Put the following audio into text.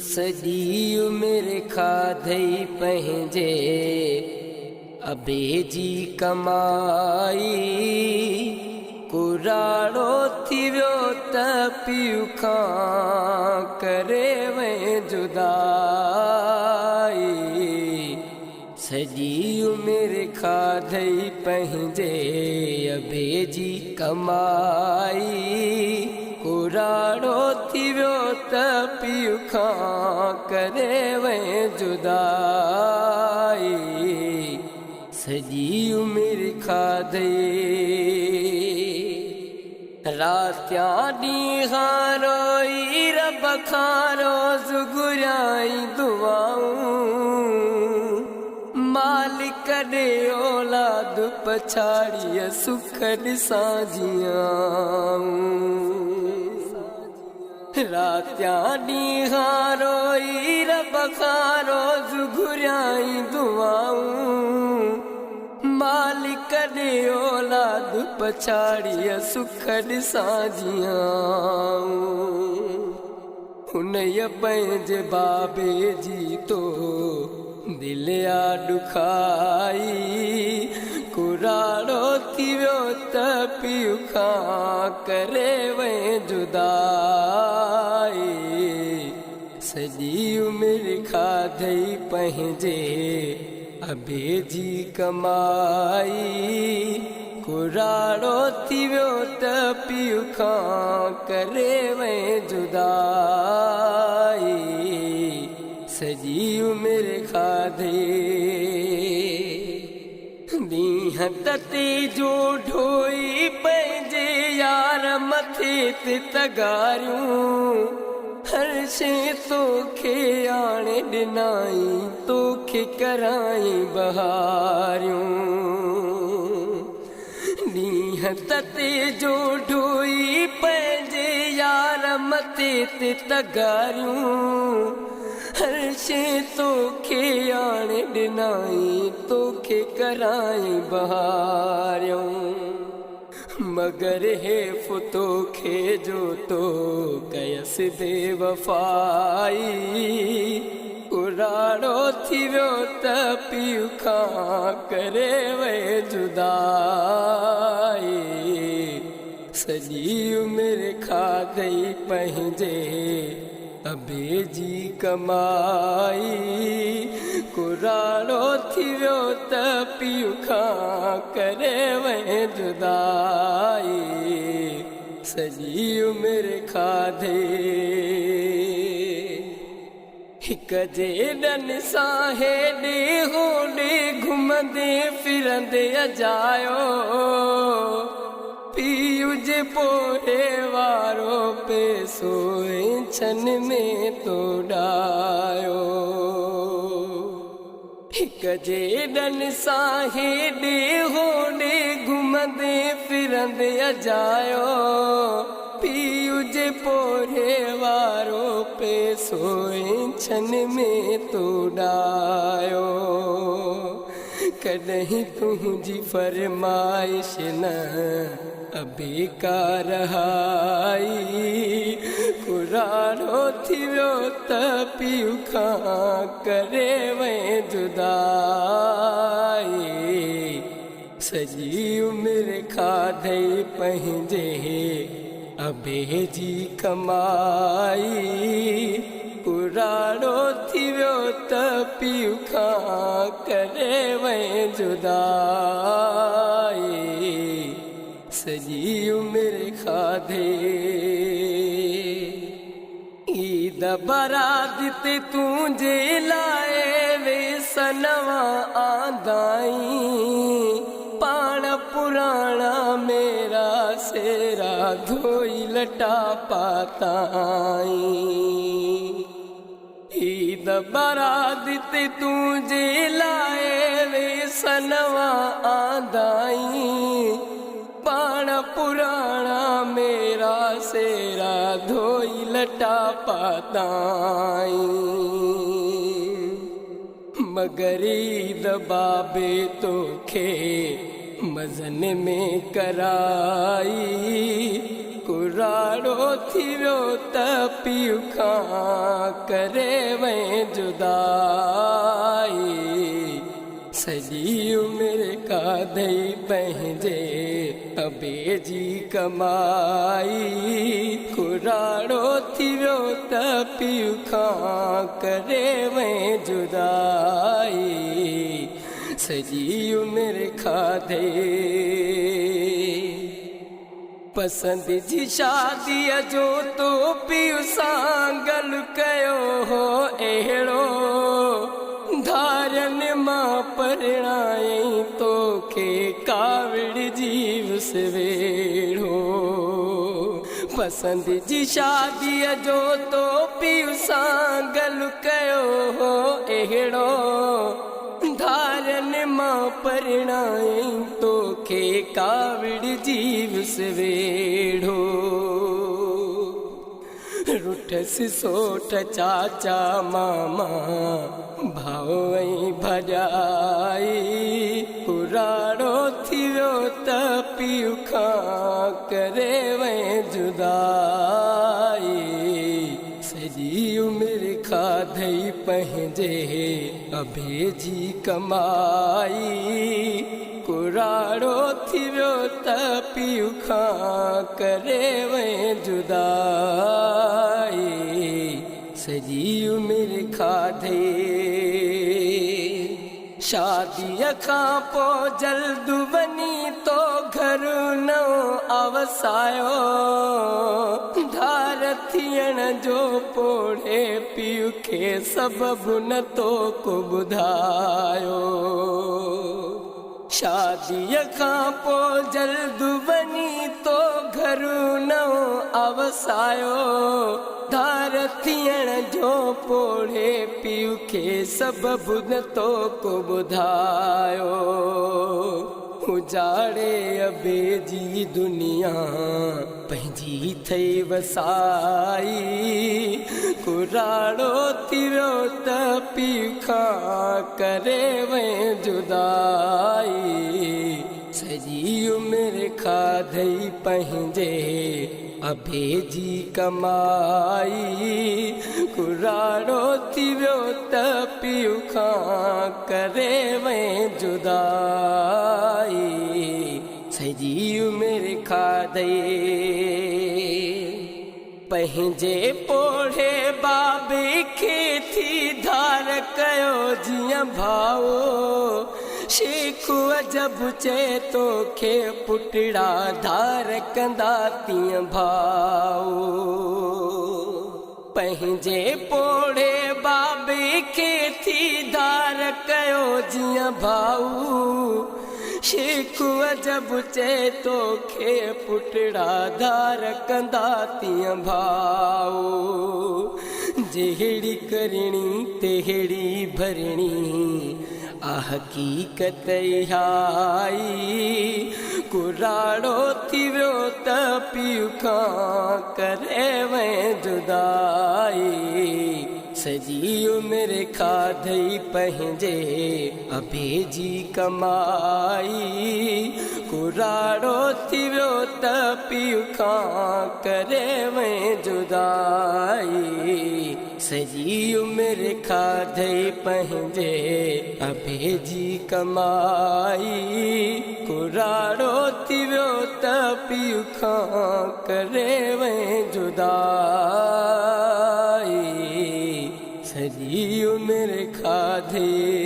सॼी उमिरि खाधई पंहिंजे अबे जी कमाई, कुराड़ो थी वियो त पीउ खां करे वई जुदाई। सॼी उमिरि खाधई पंहिंजे अबे जी कमाई, कुराड़ो थी वियो त पीउ खां करे वई जुदाई। सॼी उमिरि खाधई रातियां ॾींहं रोई रब खां रोज़ घुरियाई दुआऊं, मालिक ॾे औलाद पछाड़ीअ सुख ॾिसां जियाऊं। रातियां ॾींहं रोई रब खां रोज़ घुरियाई दुआऊं, मालिक ॾे औलाद पछाड़ीअ सुख ॾिसां जियाऊं। हुनई पंहिंजे बाबे जी तो दिल आ ॾुखाई, कुराड़ो थी वियो त पीउ खां करे वई जुदाई। सॼी उमिरि खाधई पंहिंजे अबे जी कमाई, कुराड़ो थी वियो त पीउ खां करे वई जुदाई। सॼी उमिरि खाधई ॾींहं तते जो ढोई पंहिंजे यार मथे ते तगारियूं, हर शइ तोखे आणे ॾिनाई, तोखे कराई बहारियूं। ॾींहं तते जो ढोई पंहिंजे यार मथे ते तगारियूं, हर शइ तोखे आणे ॾिनाई, तोखे कराई बहारियूं। मगर हेफ़ तोखे जो तो कयसि बेवफ़ाई, कुराड़ो थी वियो त पीउ खां करे वई जुदाई। सॼी उमिरि खाधई पंहिंजे अबे जी कमाई, कुराड़ो थी वियो त पीउ खां करे वई जुदाई। सॼी उमिरि खाधई हिक जे ॾन सां हेॾे होॾे घुमंदे फिरंदे अजायो, पीउ जे पोरे वारो पैसो छन में तोड़ायो। हिक जे ॾन सां हेॾे होॾे घुमंदे फिरंदे अजायो, पीउ जे पोरे वारो पैसो छन में तोड़ायो। कॾहिं तुंहिंजी फरमाइश न अबे का रहाई, कुराड़ो थी वियो त पीउ खां करे वई जुदाई। सॼी उमिरि खाधई पंहिंजे अबे जी कमाई, कुराड़ो थी वियो त पीउ खां करे वई जुदाई। सॼी उमिरि खाधई ईद बरात ते तुंहिंजे लाइ वेसनवा आंदाई, पाण पुराणा मेरा सेरा धोई लटा पाताई। ईद बरात ते तुंहिंजे लाइ वेसनवा आंदाई, पाण पुराणा मेरा सेरा धोई लटा पाताई। मगर ईद बाबे तोखे मज़न में कराई, कुराड़ो थी वियो त पीउ खां करे वई जुदाई सॼी उमिरि काधई पंहिंजे अबे जी कमाई कुराड़ो थी वियो त पीउ खां करे वई जुदाई सॼी उमिरि खाधई पसंद जी शादीअ जो तो पीउ सां गल कयो हो अहिड़ो धारनि मां परिणाई तोखे कावड़ जीव सवेड़ो पसंद जी शादीअ जो तो पीउ सां गल कयो हो अहिड़ो धारनि मां परिणाई तोखे कावड़ जीव सवेड़ो रुठस सोठ चाचा मामा भाउ ऐं भॼाई कुराड़ो थी वियो त पीउ खां करे वई जुदाई सॼी उमिरि खाधई पंहिंजे अबे जी कमाई कुराड़ो थी वियो त पीउ खां करे वई जुदाई सॼी उमिरि खाधई शादीअ खां पोइ जल्द वञी तो घर नओ अवसायो धार थियण जो पोड़े पीउ खे सबबु न तो को ॿुधायो शादीअ खां पोइ जल्द वञी तो घर नओ अवसायो धार थियण जो पोड़े पीउ खे सबबु न तो को ॿुधायो उजाड़े अबे जी दुनिया पंहिंजी थई वसाई कुराड़ो थी वियो त पीउ खां करे वई जुदाई सॼी उमिरि खाधई पंहिंजे अबे जी कमाई कुराड़ो थी वियो त पीउ खां करे वई जुदाई सॼी उमिरि खाधई पंहिंजे पोड़े बाबे खे थी धार कयो जीअं भाऊ शेख अजब चए तोखे पुटड़ा धार कंदा तीअं भाऊ पंहिंजे पोड़े बाबे खे थी धार कयो जीअं भाऊ शेख अजब चए तोखे पुटड़ा धार कंदा तीअं भाऊ जहिड़ी करणी तहिड़ी भरणी हक़ीक़त आई कुराड़ो थी वियो त पीउ खां करे वई जुदाई सॼी उमिरि खाधई पंहिंजे अबे जी कमाई कुराड़ो थी वियो त पीउ खां करे वई जुदाई सॼी उमिरि खाधई पंहिंजे अबे जी कमाई कुराड़ो थी वियो त पीउ खां करे वई जुदाई सॼी उमिरि खाधई